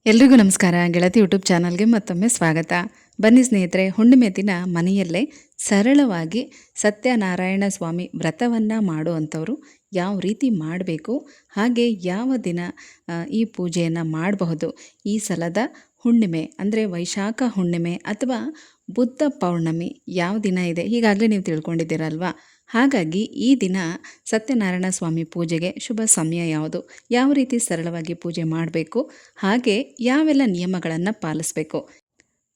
ಎಲ್ರಿಗೂ ನಮಸ್ಕಾರ. ಗೆಳತಿ ಯೂಟ್ಯೂಬ್ ಚಾನಲ್ಗೆ ಮತ್ತೊಮ್ಮೆ ಸ್ವಾಗತ. ಬನ್ನಿ ಸ್ನೇಹಿತರೆ, ಹುಣ್ಣಿಮೆ ದಿನ ಮನೆಯಲ್ಲೇ ಸರಳವಾಗಿ ಸತ್ಯನಾರಾಯಣ ಸ್ವಾಮಿ ವ್ರತವನ್ನು ಮಾಡುವಂಥವ್ರು ಯಾವ ರೀತಿ ಮಾಡಬೇಕು, ಹಾಗೆ ಯಾವ ದಿನ ಈ ಪೂಜೆಯನ್ನು ಮಾಡಬಹುದು. ಈ ಸಲದ ಹುಣ್ಣಿಮೆ ಅಂದರೆ ವೈಶಾಖ ಹುಣ್ಣಿಮೆ ಅಥವಾ ಬುದ್ಧ ಪೌರ್ಣಮಿ ಯಾವ ದಿನ ಇದೆ ಈಗಾಗಲೇ ನೀವು ತಿಳ್ಕೊಂಡಿದ್ದೀರಲ್ವಾ. ಹಾಗಾಗಿ ಈ ದಿನ ಸತ್ಯನಾರಾಯಣ ಸ್ವಾಮಿ ಪೂಜೆಗೆ ಶುಭ ಸಮಯ ಯಾವುದು, ಯಾವ ರೀತಿ ಸರಳವಾಗಿ ಪೂಜೆ ಮಾಡಬೇಕು, ಹಾಗೆ ಯಾವೆಲ್ಲ ನಿಯಮಗಳನ್ನು ಪಾಲಿಸಬೇಕು,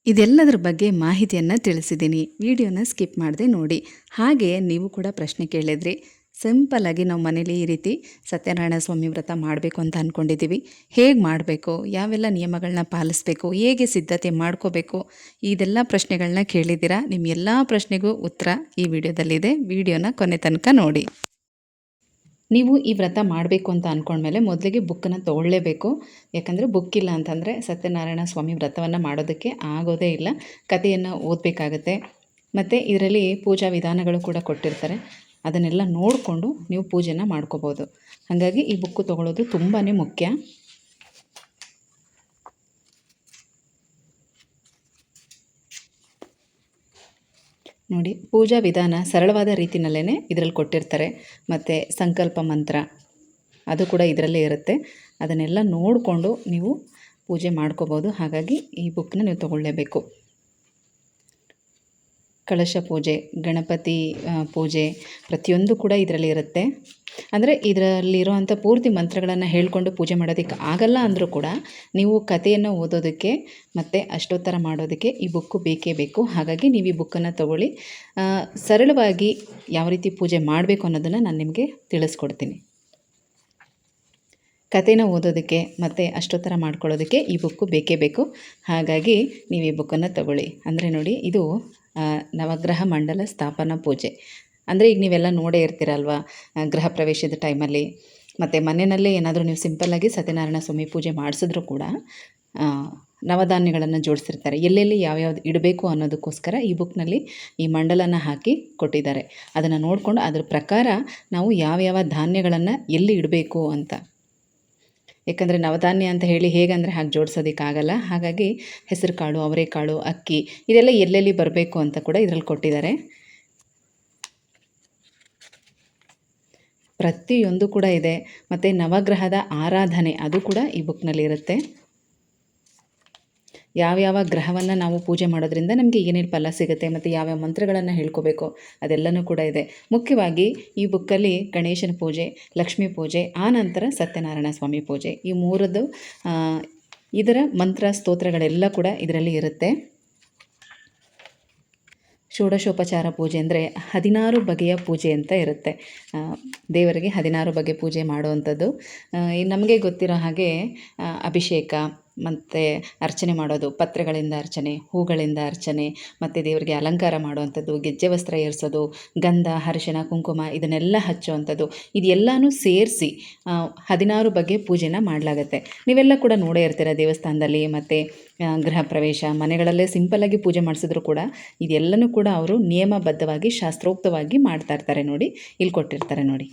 ಇದೆಲ್ಲದರ ಬಗ್ಗೆ ಮಾಹಿತಿಯನ್ನು ತಿಳಿಸಿದ್ದೀನಿ. ವಿಡಿಯೋನ ಸ್ಕಿಪ್ ಮಾಡದೆ ನೋಡಿ. ಹಾಗೆ ನೀವು ಕೂಡ ಪ್ರಶ್ನೆ ಕೇಳಿದ್ರಿ. ಸಿಂಪಲ್ಲಾಗಿ ನಾವು ಮನೇಲಿ ಈ ರೀತಿ ಸತ್ಯನಾರಾಯಣ ಸ್ವಾಮಿ ವ್ರತ ಮಾಡಬೇಕು ಅಂತ ಅಂದ್ಕೊಂಡಿದ್ದೀವಿ. ಹೇಗೆ ಮಾಡಬೇಕು, ಯಾವೆಲ್ಲ ನಿಯಮಗಳನ್ನ ಪಾಲಿಸಬೇಕು, ಹೇಗೆ ಸಿದ್ಧತೆ ಮಾಡ್ಕೋಬೇಕು, ಇದೆಲ್ಲ ಪ್ರಶ್ನೆಗಳನ್ನ ಕೇಳಿದ್ದೀರಾ. ನಿಮ್ಮ ಎಲ್ಲ ಪ್ರಶ್ನೆಗೂ ಉತ್ತರ ಈ ವಿಡಿಯೋದಲ್ಲಿದೆ. ವಿಡಿಯೋನ ಕೊನೆ ತನಕ ನೋಡಿ. ನೀವು ಈ ವ್ರತ ಮಾಡಬೇಕು ಅಂತ ಅಂದ್ಕೊಂಡ್ಮೇಲೆ ಮೊದಲಿಗೆ ಬುಕ್ಕನ್ನು ತೊಗೊಳ್ಳೇಬೇಕು. ಯಾಕಂದರೆ ಬುಕ್ ಇಲ್ಲ ಅಂತಂದರೆ ಸತ್ಯನಾರಾಯಣ ಸ್ವಾಮಿ ವ್ರತವನ್ನು ಮಾಡೋದಕ್ಕೆ ಆಗೋದೇ ಇಲ್ಲ. ಕಥೆಯನ್ನು ಓದಬೇಕಾಗತ್ತೆ. ಮತ್ತು ಇದರಲ್ಲಿ ಪೂಜಾ ವಿಧಾನಗಳು ಕೂಡ ಕೊಟ್ಟಿರ್ತಾರೆ. ಅದನ್ನೆಲ್ಲ ನೋಡಿಕೊಂಡು ನೀವು ಪೂಜೆನ ಮಾಡ್ಕೋಬೋದು. ಹಾಗಾಗಿ ಈ ಬುಕ್ಕು ತೊಗೊಳ್ಳೋದು ತುಂಬಾ ಮುಖ್ಯ. ನೋಡಿ, ಪೂಜಾ ವಿಧಾನ ಸರಳವಾದ ರೀತಿಯಲ್ಲೇ ಇದರಲ್ಲಿ ಕೊಟ್ಟಿರ್ತಾರೆ. ಮತ್ತು ಸಂಕಲ್ಪ ಮಂತ್ರ ಅದು ಕೂಡ ಇದರಲ್ಲೇ ಇರುತ್ತೆ. ಅದನ್ನೆಲ್ಲ ನೋಡಿಕೊಂಡು ನೀವು ಪೂಜೆ ಮಾಡ್ಕೋಬೋದು. ಹಾಗಾಗಿ ಈ ಬುಕ್ಕನ್ನ ನೀವು ತೊಗೊಳ್ಳೇಬೇಕು. ಕಳಶ ಪೂಜೆ, ಗಣಪತಿ ಪೂಜೆ ಪ್ರತಿಯೊಂದು ಕೂಡ ಇದರಲ್ಲಿ ಇರುತ್ತೆ. ಅಂದರೆ ಇದರಲ್ಲಿರುವಂಥ ಪೂರ್ತಿ ಮಂತ್ರಗಳನ್ನು ಹೇಳ್ಕೊಂಡು ಪೂಜೆ ಮಾಡೋದಕ್ಕೆ ಆಗಲ್ಲ ಅಂದರೂ ಕೂಡ ನೀವು ಕಥೆಯನ್ನು ಓದೋದಕ್ಕೆ ಮತ್ತು ಅಷ್ಟೋತ್ತರ ಮಾಡೋದಕ್ಕೆ ಈ ಬುಕ್ಕು ಬೇಕೇ ಬೇಕು. ಹಾಗಾಗಿ ನೀವು ಈ ಬುಕ್ಕನ್ನು ತೊಗೊಳ್ಳಿ. ಸರಳವಾಗಿ ಯಾವ ರೀತಿ ಪೂಜೆ ಮಾಡಬೇಕು ಅನ್ನೋದನ್ನು ನಾನು ನಿಮಗೆ ತಿಳಿಸ್ಕೊಡ್ತೀನಿ. ಕಥೆನ ಓದೋದಕ್ಕೆ ಮತ್ತು ಅಷ್ಟೋತ್ತರ ಮಾಡ್ಕೊಳ್ಳೋದಕ್ಕೆ ಈ ಬುಕ್ಕು ಬೇಕೇ ಬೇಕು. ಹಾಗಾಗಿ ನೀವು ಈ ಬುಕ್ಕನ್ನು ತಗೊಳ್ಳಿ. ಅಂದರೆ ನೋಡಿ, ಇದು ನವಗ್ರಹ ಮಂಡಲ ಸ್ಥಾಪನಾ ಪೂಜೆ. ಅಂದರೆ ಈಗ ನೀವೆಲ್ಲ ನೋಡೇ ಇರ್ತೀರಲ್ವ, ಗೃಹ ಪ್ರವೇಶದ ಟೈಮಲ್ಲಿ ಮತ್ತು ಮನೆಯಲ್ಲೇ ಏನಾದರೂ ನೀವು ಸಿಂಪಲ್ಲಾಗಿ ಸತ್ಯನಾರಾಯಣ ಸ್ವಾಮಿ ಪೂಜೆ ಮಾಡಿಸಿದ್ರೂ ಕೂಡ ನವಧಾನ್ಯಗಳನ್ನು ಜೋಡಿಸಿರ್ತಾರೆ. ಎಲ್ಲೆಲ್ಲಿ ಯಾವ್ಯಾವ್ದು ಇಡಬೇಕು ಅನ್ನೋದಕ್ಕೋಸ್ಕರ ಈ ಬುಕ್ನಲ್ಲಿ ಈ ಮಂಡಲನ ಹಾಕಿ ಕೊಟ್ಟಿದ್ದಾರೆ. ಅದನ್ನು ನೋಡಿಕೊಂಡು ಅದ್ರ ಪ್ರಕಾರ ನಾವು ಯಾವ್ಯಾವ ಧಾನ್ಯಗಳನ್ನು ಎಲ್ಲಿ ಇಡಬೇಕು ಅಂತ. ಯಾಕಂದರೆ ನವಧಾನ್ಯ ಅಂತ ಹೇಳಿ ಹೇಗಂದರೆ ಹಾಗೆ ಜೋಡಿಸೋದಕ್ಕಾಗಲ್ಲ. ಹಾಗಾಗಿ ಹೆಸರು ಕಾಳು, ಅವರೆಕಾಳು, ಅಕ್ಕಿ ಇದೆಲ್ಲ ಎಲ್ಲೆಲ್ಲಿ ಬರಬೇಕು ಅಂತ ಕೂಡ ಇದರಲ್ಲಿ ಕೊಟ್ಟಿದ್ದಾರೆ. ಪ್ರತಿಯೊಂದು ಕೂಡ ಇದೆ. ಮತ್ತು ನವಗ್ರಹದ ಆರಾಧನೆ ಅದು ಕೂಡ ಈ ಬುಕ್ನಲ್ಲಿ ಇರುತ್ತೆ. ಯಾವ್ಯಾವ ಗ್ರಹವನ್ನು ನಾವು ಪೂಜೆ ಮಾಡೋದ್ರಿಂದ ನಮಗೆ ಏನೇನು ಫಲ ಸಿಗುತ್ತೆ ಮತ್ತು ಯಾವ್ಯಾವ ಮಂತ್ರಗಳನ್ನು ಹೇಳ್ಕೋಬೇಕು ಅದೆಲ್ಲನೂ ಕೂಡ ಇದೆ. ಮುಖ್ಯವಾಗಿ ಈ ಬುಕ್ಕಲ್ಲಿ ಗಣೇಶನ ಪೂಜೆ, ಲಕ್ಷ್ಮೀ ಪೂಜೆ, ಆನಂತರ ಸತ್ಯನಾರಾಯಣ ಸ್ವಾಮಿ ಪೂಜೆ, ಈ ಮೂರದ್ದು ಇದರ ಮಂತ್ರ ಸ್ತೋತ್ರಗಳೆಲ್ಲ ಕೂಡ ಇದರಲ್ಲಿ ಇರುತ್ತೆ. ಷೋಡಶೋಪಚಾರ ಪೂಜೆ ಅಂದರೆ 16 ಬಗೆಯ ಪೂಜೆ ಅಂತ ಇರುತ್ತೆ. ದೇವರಿಗೆ 16 ಬಗೆ ಪೂಜೆ ಮಾಡುವಂಥದ್ದು. ನಮಗೆ ಗೊತ್ತಿರೋ ಹಾಗೆ ಅಭಿಷೇಕ ಮತ್ತು ಅರ್ಚನೆ ಮಾಡೋದು, ಪತ್ರೆಗಳಿಂದ ಅರ್ಚನೆ, ಹೂಗಳಿಂದ ಅರ್ಚನೆ, ಮತ್ತು ದೇವರಿಗೆ ಅಲಂಕಾರ ಮಾಡುವಂಥದ್ದು, ಗೆಜ್ಜೆ ವಸ್ತ್ರ ಏರಿಸೋದು, ಗಂಧ, ಅರಿಶಿಣ, ಕುಂಕುಮ ಇದನ್ನೆಲ್ಲ ಹಚ್ಚುವಂಥದ್ದು, ಇದೆಲ್ಲನೂ ಸೇರಿಸಿ 16 ಬಗೆ ಪೂಜೆನ ಮಾಡಲಾಗತ್ತೆ. ನೀವೆಲ್ಲ ಕೂಡ ನೋಡೇ ಇರ್ತೀರ ದೇವಸ್ಥಾನದಲ್ಲಿ ಮತ್ತು ಗೃಹ ಪ್ರವೇಶ ಮನೆಗಳಲ್ಲೇ ಸಿಂಪಲ್ಲಾಗಿ ಪೂಜೆ ಮಾಡಿಸಿದ್ರು ಕೂಡ ಇದೆಲ್ಲನೂ ಕೂಡ ಅವರು ನಿಯಮಬದ್ಧವಾಗಿ ಶಾಸ್ತ್ರೋಕ್ತವಾಗಿ ಮಾಡ್ತಾ ಇರ್ತಾರೆ. ನೋಡಿ, ಇಲ್ಲಿ ಕೊಟ್ಟಿರ್ತಾರೆ ನೋಡಿ,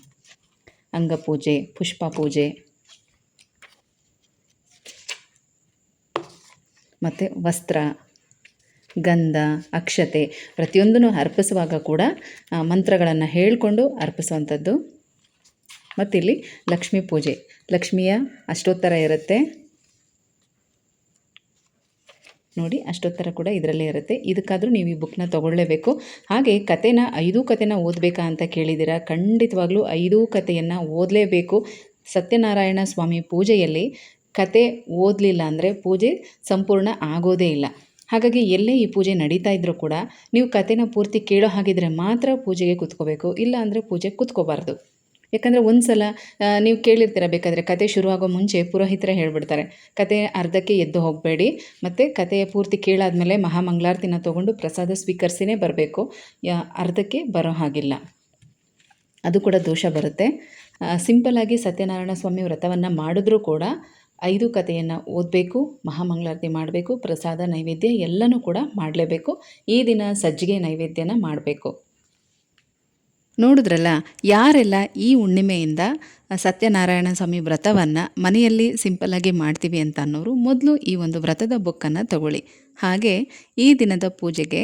ಅಂಗಪೂಜೆ, ಪುಷ್ಪ ಪೂಜೆ ಮತ್ತು ವಸ್ತ್ರ, ಗಂಧ, ಅಕ್ಷತೆ ಪ್ರತಿಯೊಂದನ್ನು ಅರ್ಪಿಸುವಾಗ ಕೂಡ ಮಂತ್ರಗಳನ್ನು ಹೇಳಿಕೊಂಡು ಅರ್ಪಿಸುವಂಥದ್ದು. ಮತ್ತಿಲ್ಲಿ ಲಕ್ಷ್ಮೀ ಪೂಜೆ, ಲಕ್ಷ್ಮಿಯ ಅಷ್ಟೋತ್ತರ ಇರುತ್ತೆ ನೋಡಿ, ಅಷ್ಟೋತ್ತರ ಕೂಡ ಇದರಲ್ಲೇ ಇರುತ್ತೆ. ಇದಕ್ಕಾದರೂ ನೀವು ಈ ಬುಕ್ನ ತೊಗೊಳ್ಳೇಬೇಕು. ಹಾಗೆ ಕಥೆನ 5 ಕಥೆನ ಓದಬೇಕಾ ಅಂತ ಕೇಳಿದ್ದೀರಾ. ಖಂಡಿತವಾಗ್ಲೂ 5 ಕಥೆಯನ್ನು ಓದಲೇಬೇಕು. ಸತ್ಯನಾರಾಯಣ ಸ್ವಾಮಿ ಪೂಜೆಯಲ್ಲಿ ಕತೆ ಓದಲಿಲ್ಲ ಅಂದರೆ ಪೂಜೆ ಸಂಪೂರ್ಣ ಆಗೋದೇ ಇಲ್ಲ. ಹಾಗಾಗಿ ಎಲ್ಲೇ ಈ ಪೂಜೆ ನಡೀತಾ ಇದ್ದರೂ ಕೂಡ ನೀವು ಕಥೆನ ಪೂರ್ತಿ ಕೇಳೋ ಹಾಗಿದ್ರೆ ಮಾತ್ರ ಪೂಜೆಗೆ ಕೂತ್ಕೋಬೇಕು, ಇಲ್ಲ ಅಂದರೆ ಪೂಜೆಗೆ ಕೂತ್ಕೋಬಾರ್ದು. ಯಾಕಂದರೆ ಒಂದು ಸಲ ನೀವು ಕೇಳಿರ್ತೀರ, ಬೇಕಾದರೆ ಕತೆ ಶುರುವಾಗೋ ಮುಂಚೆ ಪುರೋಹಿತರೇ ಹೇಳಿಬಿಡ್ತಾರೆ, ಕತೆ ಅರ್ಧಕ್ಕೆ ಎದ್ದು ಹೋಗಬೇಡಿ, ಮತ್ತು ಕತೆಯ ಪೂರ್ತಿ ಕೇಳಾದಮೇಲೆ ಮಹಾಮಂಗಳಾರತಿನ ತೊಗೊಂಡು ಪ್ರಸಾದ ಸ್ವೀಕರಿಸಿನೇ ಬರಬೇಕು, ಅರ್ಧಕ್ಕೆ ಬರೋ ಹಾಗಿಲ್ಲ, ಅದು ಕೂಡ ದೋಷ ಬರುತ್ತೆ. ಸಿಂಪಲ್ಲಾಗಿ ಸತ್ಯನಾರಾಯಣ ಸ್ವಾಮಿ ವ್ರತವನ್ನು ಮಾಡಿದ್ರೂ ಕೂಡ 5 ಕಥೆಯನ್ನು ಓದಬೇಕು, ಮಹಾಮಂಗಳಾರತಿ ಮಾಡಬೇಕು, ಪ್ರಸಾದ ನೈವೇದ್ಯ ಎಲ್ಲನೂ ಕೂಡ ಮಾಡಲೇಬೇಕು. ಈ ದಿನ ಸಜ್ಜಿಗೆ ನೈವೇದ್ಯನ ಮಾಡಬೇಕು. ನೋಡಿದ್ರಲ್ಲ, ಯಾರೆಲ್ಲ ಈ ಹುಣ್ಣಿಮೆಯಿಂದ ಸತ್ಯನಾರಾಯಣ ಸ್ವಾಮಿ ವ್ರತವನ್ನು ಮನೆಯಲ್ಲಿ ಸಿಂಪಲ್ಲಾಗಿ ಮಾಡ್ತೀವಿ ಅಂತ ಅನ್ನೋರು ಮೊದಲು ಈ ಒಂದು ವ್ರತದ ಬುಕ್ಕನ್ನು ತಗೊಳ್ಳಿ. ಹಾಗೆ ಈ ದಿನದ ಪೂಜೆಗೆ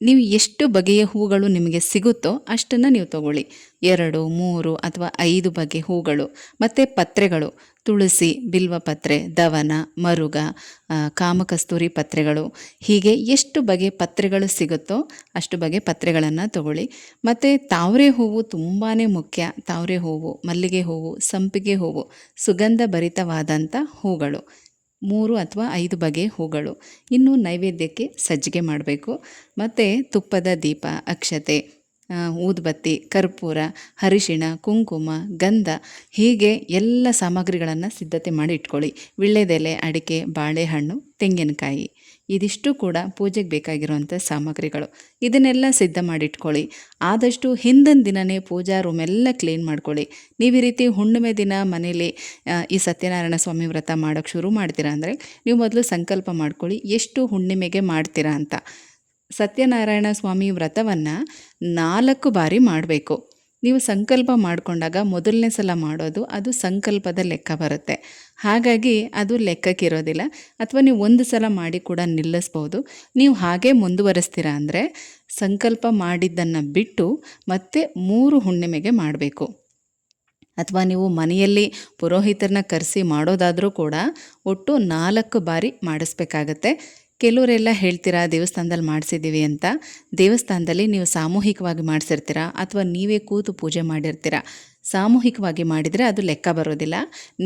ನೀವು ಎಷ್ಟು ಬಗೆಯ ಹೂಗಳು ನಿಮಗೆ ಸಿಗುತ್ತೋ ಅಷ್ಟನ್ನು ನೀವು ತಗೊಳ್ಳಿ. 2, 3 ಅಥವಾ 5 ಬಗೆ ಹೂಗಳು ಮತ್ತು ಪತ್ರೆಗಳು, ತುಳಸಿ, ಬಿಲ್ವಪತ್ರೆ, ದವನ, ಮರುಗ, ಕಾಮಕಸ್ತೂರಿ ಪತ್ರೆಗಳು, ಹೀಗೆ ಎಷ್ಟು ಬಗೆ ಪತ್ರೆಗಳು ಸಿಗುತ್ತೋ ಅಷ್ಟು ಬಗೆ ಪತ್ರೆಗಳನ್ನು ತಗೊಳ್ಳಿ. ಮತ್ತು ತಾವರೆ ಹೂವು ತುಂಬಾ ಮುಖ್ಯ. ತಾವರೆ ಹೂವು, ಮಲ್ಲಿಗೆ ಹೂವು, ಸಂಪಿಗೆ ಹೂವು, ಸುಗಂಧ ಭರಿತವಾದಂಥ ಹೂಗಳು, 3 ಅಥವಾ 5 ಬಗೆಯ ಹೂಗಳು. ಇನ್ನು ನೈವೇದ್ಯಕ್ಕೆ ಸಜ್ಜಿಗೆ ಮಾಡಬೇಕು. ಮತ್ತು ತುಪ್ಪದ ದೀಪ, ಅಕ್ಷತೆ, ಊದುಬತ್ತಿ, ಕರ್ಪೂರ, ಅರಿಶಿಣ, ಕುಂಕುಮ, ಗಂಧ, ಹೀಗೆ ಎಲ್ಲ ಸಾಮಗ್ರಿಗಳನ್ನು ಸಿದ್ಧತೆ ಮಾಡಿ ಇಟ್ಕೊಳ್ಳಿ. ವೀಳ್ಯದೆಲೆ, ಅಡಿಕೆ, ಬಾಳೆಹಣ್ಣು, ತೆಂಗಿನಕಾಯಿ, ಇದಿಷ್ಟು ಕೂಡ ಪೂಜೆಗೆ ಬೇಕಾಗಿರುವಂಥ ಸಾಮಗ್ರಿಗಳು. ಇದನ್ನೆಲ್ಲ ಸಿದ್ಧ ಮಾಡಿಟ್ಕೊಳ್ಳಿ. ಆದಷ್ಟು ಹಿಂದಿನ ದಿನವೇ ಪೂಜಾ ರೂಮ್ ಎಲ್ಲ ಕ್ಲೀನ್ ಮಾಡ್ಕೊಳ್ಳಿ. ನೀವು ಈ ರೀತಿ ಹುಣ್ಣಿಮೆ ದಿನ ಮನೇಲಿ ಈ ಸತ್ಯನಾರಾಯಣ ಸ್ವಾಮಿ ವ್ರತ ಮಾಡೋಕ್ಕೆ ಶುರು ಮಾಡ್ತೀರಾ ಅಂದರೆ ನೀವು ಮೊದಲು ಸಂಕಲ್ಪ ಮಾಡ್ಕೊಳ್ಳಿ ಎಷ್ಟು ಹುಣ್ಣಿಮೆಗೆ ಮಾಡ್ತೀರಾ ಅಂತ. ಸತ್ಯನಾರಾಯಣ ಸ್ವಾಮಿ ವ್ರತವನ್ನು 4 ಬಾರಿ ಮಾಡಬೇಕು. ನೀವು ಸಂಕಲ್ಪ ಮಾಡಿಕೊಂಡಾಗ ಮೊದಲನೇ ಸಲ ಮಾಡೋದು ಅದು ಸಂಕಲ್ಪದ ಲೆಕ್ಕ ಬರುತ್ತೆ. ಹಾಗಾಗಿ ಅದು ಲೆಕ್ಕಕ್ಕಿರೋದಿಲ್ಲ. ಅಥವಾ ನೀವು ಒಂದು ಸಲ ಮಾಡಿ ಕೂಡ ನಿಲ್ಲಿಸ್ಬೋದು. ನೀವು ಹಾಗೆ ಮುಂದುವರಿಸ್ತೀರಾ ಅಂದರೆ ಸಂಕಲ್ಪ ಮಾಡಿದ್ದನ್ನು ಬಿಟ್ಟು ಮತ್ತೆ 3 ಹುಣ್ಣಿಮೆಗೆ ಮಾಡಬೇಕು. ಅಥವಾ ನೀವು ಮನೆಯಲ್ಲಿ ಪುರೋಹಿತರನ್ನ ಕರೆಸಿ ಮಾಡೋದಾದರೂ ಕೂಡ ಒಟ್ಟು 4 ಬಾರಿ ಮಾಡಿಸ್ಬೇಕಾಗತ್ತೆ. ಕೆಲವರೆಲ್ಲ ಹೇಳ್ತೀರಾ ದೇವಸ್ಥಾನದಲ್ಲಿ ಮಾಡಿಸಿದ್ದೀವಿ ಅಂತ. ದೇವಸ್ಥಾನದಲ್ಲಿ ನೀವು ಸಾಮೂಹಿಕವಾಗಿ ಮಾಡಿಸಿರ್ತೀರಾ ಅಥವಾ ನೀವೇ ಕೂತು ಪೂಜೆ ಮಾಡಿರ್ತೀರಾ. ಸಾಮೂಹಿಕವಾಗಿ ಮಾಡಿದರೆ ಅದು ಲೆಕ್ಕ ಬರೋದಿಲ್ಲ.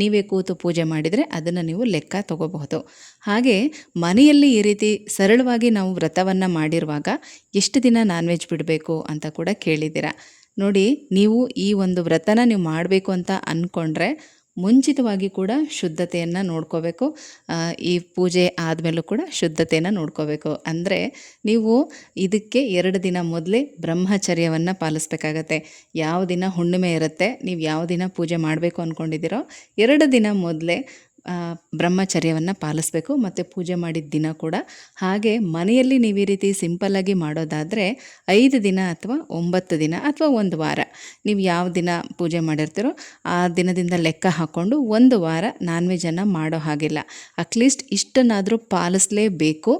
ನೀವೇ ಕೂತು ಪೂಜೆ ಮಾಡಿದರೆ ಅದನ್ನು ನೀವು ಲೆಕ್ಕ ತಗೋಬಹುದು. ಹಾಗೆ ಮನೆಯಲ್ಲಿ ಈ ರೀತಿ ಸರಳವಾಗಿ ನಾವು ವ್ರತವನ್ನು ಮಾಡಿರುವಾಗ ಎಷ್ಟು ದಿನ ನಾನ್ ವೆಜ್ ಬಿಡಬೇಕು ಅಂತ ಕೂಡ ಕೇಳಿದ್ದೀರಾ. ನೋಡಿ, ನೀವು ಈ ಒಂದು ವ್ರತನ ನೀವು ಮಾಡಬೇಕು ಅಂತ ಅಂದ್ಕೊಂಡ್ರೆ ಮುಂಚಿತವಾಗಿ ಕೂಡ ಶುದ್ಧತೆಯನ್ನು ನೋಡ್ಕೋಬೇಕು. ಈ ಪೂಜೆ ಆದಮೇಲೂ ಕೂಡ ಶುದ್ಧತೆಯನ್ನು ನೋಡ್ಕೋಬೇಕು. ಅಂದರೆ ನೀವು ಇದಕ್ಕೆ 2 ದಿನ ಮೊದಲೇ ಬ್ರಹ್ಮಚರ್ಯವನ್ನು ಪಾಲಿಸ್ಬೇಕಾಗತ್ತೆ. ಯಾವ ದಿನ ಹುಣ್ಣಿಮೆ ಇರುತ್ತೆ, ನೀವು ಯಾವ ದಿನ ಪೂಜೆ ಮಾಡಬೇಕು ಅಂದ್ಕೊಂಡಿದ್ದೀರೋ 2 ದಿನ ಮೊದಲೇ ಬ್ರಹ್ಮಚರ್ಯವನ್ನು ಪಾಲಿಸಬೇಕು. ಮತ್ತು ಪೂಜೆ ಮಾಡಿದ ದಿನ ಕೂಡ ಹಾಗೆ. ಮನೆಯಲ್ಲಿ ನೀವು ಈ ರೀತಿ ಸಿಂಪಲ್ಲಾಗಿ ಮಾಡೋದಾದರೆ 5 ದಿನ ಅಥವಾ 9 ದಿನ ಅಥವಾ 1 ವಾರ, ನೀವು ಯಾವ ದಿನ ಪೂಜೆ ಮಾಡಿರ್ತೀರೋ ಆ ದಿನದಿಂದ ಲೆಕ್ಕ ಹಾಕ್ಕೊಂಡು 1 ವಾರ ನಾನ್ ವೆಜ್ಜನ್ನು ಮಾಡೋ ಹಾಗಿಲ್ಲ. ಅಟ್ಲೀಸ್ಟ್ ಇಷ್ಟನ್ನಾದರೂ ಪಾಲಿಸಲೇಬೇಕು.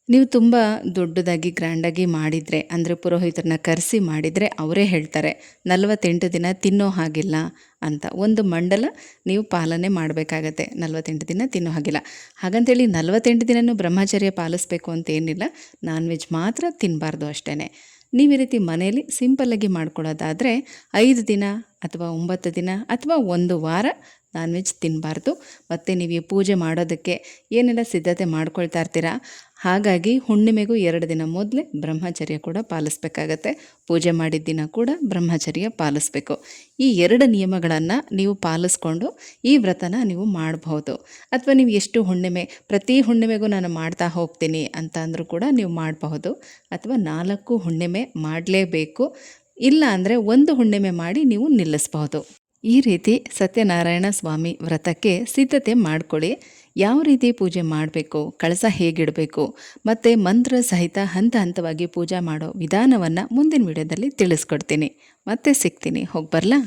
ನೀವು ತುಂಬ ದೊಡ್ಡದಾಗಿ ಗ್ರ್ಯಾಂಡಾಗಿ ಮಾಡಿದರೆ ಅಂದರೆ ಪುರೋಹಿತರನ್ನ ಕರೆಸಿ ಮಾಡಿದರೆ ಅವರೇ ಹೇಳ್ತಾರೆ 48 ದಿನ ತಿನ್ನೋ ಹಾಗಿಲ್ಲ ಅಂತ. ಒಂದು ಮಂಡಲ ನೀವು ಪಾಲನೆ ಮಾಡಬೇಕಾಗತ್ತೆ, 48 ದಿನ ತಿನ್ನೋ ಹಾಗಿಲ್ಲ. ಹಾಗಂತೇಳಿ 48 ದಿನವೂ ಬ್ರಹ್ಮಚರ್ಯ ಪಾಲಿಸ್ಬೇಕು ಅಂತೇನಿಲ್ಲ. ನಾನ್ ವೆಜ್ ಮಾತ್ರ ತಿನ್ನಬಾರ್ದು ಅಷ್ಟೇ. ನೀವು ಈ ರೀತಿ ಮನೆಯಲ್ಲಿ ಸಿಂಪಲ್ಲಾಗಿ ಮಾಡ್ಕೊಳ್ಳೋದಾದರೆ 5 ದಿನ ಅಥವಾ 9 ದಿನ ಅಥವಾ 1 ವಾರ ನಾನ್ ವೆಜ್ ತಿನ್ನಬಾರ್ದು. ಮತ್ತು ನೀವು ಈ ಪೂಜೆ ಮಾಡೋದಕ್ಕೆ ಏನೆಲ್ಲ ಸಿದ್ಧತೆ ಮಾಡ್ಕೊಳ್ತಾ ಇರ್ತೀರಾ, ಹಾಗಾಗಿ ಹುಣ್ಣಿಮೆಗೂ 2 ದಿನ ಮೊದಲೇ ಬ್ರಹ್ಮಚರ್ಯ ಕೂಡ ಪಾಲಿಸ್ಬೇಕಾಗತ್ತೆ. ಪೂಜೆ ಮಾಡಿದ ದಿನ ಕೂಡ ಬ್ರಹ್ಮಚರ್ಯ ಪಾಲಿಸ್ಬೇಕು. ಈ 2 ನಿಯಮಗಳನ್ನು ನೀವು ಪಾಲಿಸ್ಕೊಂಡು ಈ ವ್ರತನ ನೀವು ಮಾಡಬಹುದು. ಅಥವಾ ನೀವು ಎಷ್ಟು ಹುಣ್ಣಿಮೆ, ಪ್ರತಿ ಹುಣ್ಣಿಮೆಗೂ ನಾನು ಮಾಡ್ತಾ ಹೋಗ್ತೀನಿ ಅಂತ ಅಂದರೂ ಕೂಡ ನೀವು ಮಾಡಬಹುದು. ಅಥವಾ 4 ಹುಣ್ಣಿಮೆ ಮಾಡಲೇಬೇಕು. ಇಲ್ಲ ಅಂದರೆ 1 ಹುಣ್ಣಿಮೆ ಮಾಡಿ ನೀವು ನಿಲ್ಲಿಸಬಹುದು. ಈ ರೀತಿ ಸತ್ಯನಾರಾಯಣ ಸ್ವಾಮಿ ವ್ರತಕ್ಕೆ ಸಿದ್ಧತೆ ಮಾಡ್ಕೊಳ್ಳಿ. ಯಾವ ರೀತಿ ಪೂಜೆ ಮಾಡಬೇಕು, ಕಳಸ ಹೇಗಿಡಬೇಕು ಮತ್ತು ಮಂತ್ರ ಸಹಿತ ಹಂತ ಹಂತವಾಗಿ ಪೂಜೆ ಮಾಡೋ ವಿಧಾನವನ್ನು ಮುಂದಿನ ವಿಡಿಯೋದಲ್ಲಿ ತಿಳಿಸ್ಕೊಡ್ತೀನಿ. ಮತ್ತೆ ಸಿಗ್ತೀನಿ. ಹೋಗಿ ಬರಲಾ?